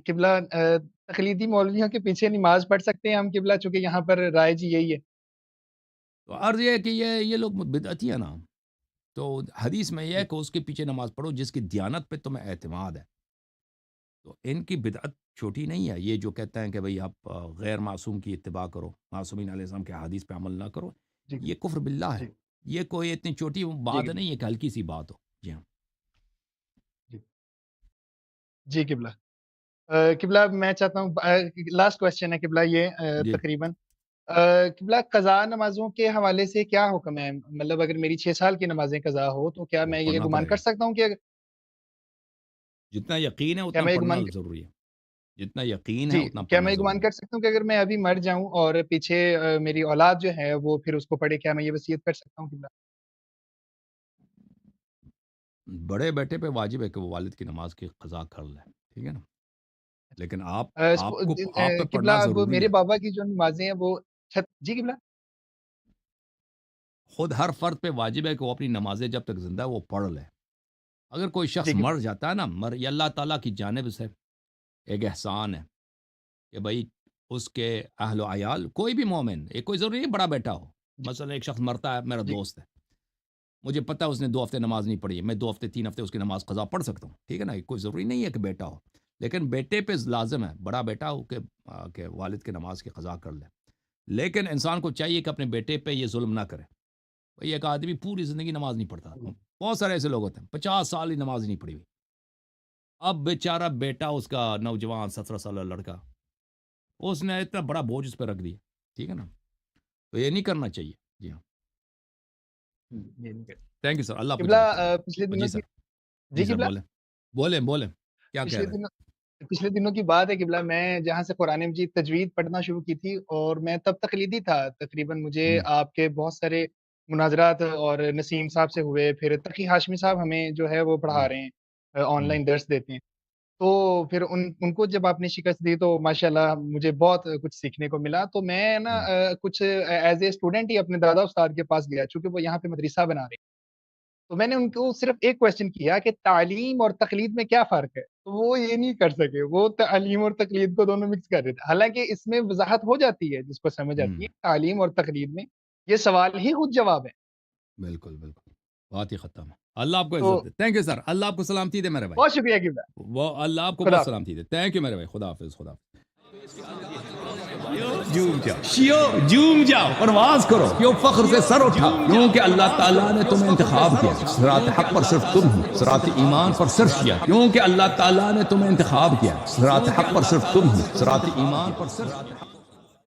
قبلہ تقلیدی مولویوں کے پیچھے نماز پڑھ سکتے ہیں ہم قبلہ، چونکہ یہاں پر رائج یہی ہے۔ تو عرض یہ ہے کہ یہ لوگ بدعتی ہیں نا، تو حدیث میں یہ ہے جی کہ اس کے پیچھے نماز پڑھو جس کی دیانت پہ تمہیں اعتماد ہے۔ تو ان کی بدعت چھوٹی نہیں ہے، یہ جو کہتے ہیں کہ بھئی آپ غیر معصوم کی اتباع کرو، معصومین علیہ السلام کے حدیث پہ عمل نہ کرو، جی یہ کفر باللہ ہے۔ جی یہ کوئی اتنی چھوٹی جی بات قبلہ نہیں ہے کہ ہلکی سی بات ہو۔ جی ہاں جی جی قبلہ قبلہ میں چاہتا ہوں لاسٹ کوشچن ہے قبلہ یہ جی تقریباً قبلہ قضا نمازوں کے حوالے سے کیا حکم ہے؟ مطلب اگر میری 6 سال کی نمازیں قضا ہو تو کیا وہ میں یہ پڑھنا گمان پڑے کر گا، سکتا ہوں کہ جتنا یقین ہے کیا اتنا میں یہ پڑھنا گمان ضروری ہے، جتنا یقین ہے جی اتنا کیا پڑھنا میں یہ گمان ضروری ہے۔ کر سکتا ہوں کہ اگر میں ابھی مر جاؤں اور پیچھے میری اولاد جو ہے وہ پھر اس کو پڑھے، کیا میں یہ وصیت کر سکتا ہوں قبلہ؟ بڑے بیٹے پہ واجب ہے کہ وہ والد کی نماز کی قضا کر لے، ٹھیک ہے نا، لیکن آپ پہ قبلہ پڑھنا اب ضروری میرے ہے۔ بابا کی جو نمازیں ہیں وہ جی قبلہ خود ہر فرد پہ واجب ہے کہ وہ اپنی نمازیں جب تک زندہ ہے وہ پڑھ لے۔ اگر کوئی جی شخص قبلہ مر جاتا ہے نا، یہ اللہ تعالیٰ کی جانب سے ایک احسان ہے کہ بھئی اس کے اہل و عیال کوئی بھی مومن، ایک کوئی ضروری نہیں بڑا بیٹا ہو، جی مثلا ایک شخص مرتا ہے، میرا جی دوست ہے، مجھے پتہ ہے اس نے 2 ہفتے نماز نہیں پڑھی ہے، میں 2 ہفتے 3 ہفتے اس کی نماز قضا پڑھ سکتا ہوں، ٹھیک ہے نا، کوئی ضروری نہیں ہے کہ بیٹا ہو، لیکن بیٹے پہ لازم ہے، بڑا بیٹا ہو کہ والد کی نماز کی قضا کر لے۔ لیکن انسان کو چاہیے کہ اپنے بیٹے پہ یہ ظلم نہ کرے۔ بھئی ایک آدمی پوری زندگی نماز نہیں پڑھتا، بہت سارے ایسے لوگ ہوتے ہیں 50 سال ہی نماز نہیں پڑھی ہوئی، اب بیچارہ بیٹا اس کا نوجوان 17 سالہ لڑکا، اس نے اتنا بڑا بوجھ اس پہ رکھ دیا، ٹھیک ہے نا، تو یہ نہیں کرنا چاہیے۔ جی ہاں، یہ نہیں کرتے۔ تھینک یو سر، اللہ آپ کو قبلہ جنت فرمائے۔ پچھلے جی دنوں کی سر، جی جی سر قبلہ بولیں، بولیں کیا کہہ پچھلے رہے ہیں؟ دنوں پچھلے دنوں کی بات ہے قبلہ، میں جہاں سے قرآن مجید تجوید پڑھنا شروع کی تھی اور میں تب تقلیدی تھا، تقریباً مجھے ہوں، آپ کے بہت سارے مناظرات اور نسیم صاحب سے ہوئے، پھر تقی ہاشمی صاحب ہمیں جو ہے وہ ہوں، پڑھا رہے ہیں، آن ہوں، لائن درس دیتے ہیں۔ تو پھر ان کو جب آپ نے شکست دی تو ماشاءاللہ مجھے بہت کچھ سیکھنے کو ملا، تو میں نا ہوں، کچھ ایز اے اسٹوڈنٹ ہی اپنے دادا استاد کے پاس گیا، چونکہ وہ یہاں پہ مدرسہ بنا رہے ہیں۔ تو میں نے ان کو صرف ایک کویسچن کیا کہ تعلیم اور تقلید میں کیا فرق ہے؟ تو وہ یہ نہیں کر سکے، وہ تعلیم اور تقلید کو دونوں مکس کر رہے تھے، حالانکہ اس میں وضاحت ہو جاتی ہے جس کو سمجھ ہوں، آتی ہے تعلیم اور تقلید میں یہ سوال ہی خود جواب ہے۔ بالکل بالکل، بات ہی ختم ہے۔ اللہ آپ کو تو عزت دے، تھینک یو سر، اللہ آپ کو سلامتی دے میرے بھائی، بہت شکریہ قبلہ، وہ اللہ آپ کو خدا بہت حافظ۔ سلامتی دے، تھینک یو میرے بھائی، خدا حافظ، خدا حافظ۔ جھوم جاؤ شیو، جھوم جاؤ، پرواز کرو، کیوں فخر سے سر اٹھا، کیونکہ اللہ تعالیٰ نے تمہیں انتخاب کیا، صراط حق پر صرف تم ہو، صراط ایمان پر صرف کیا، کیونکہ اللہ تعالیٰ نے تمہیں انتخاب کیا، صراط حق پر صرف تم ہو، صراط ایمان پر صرف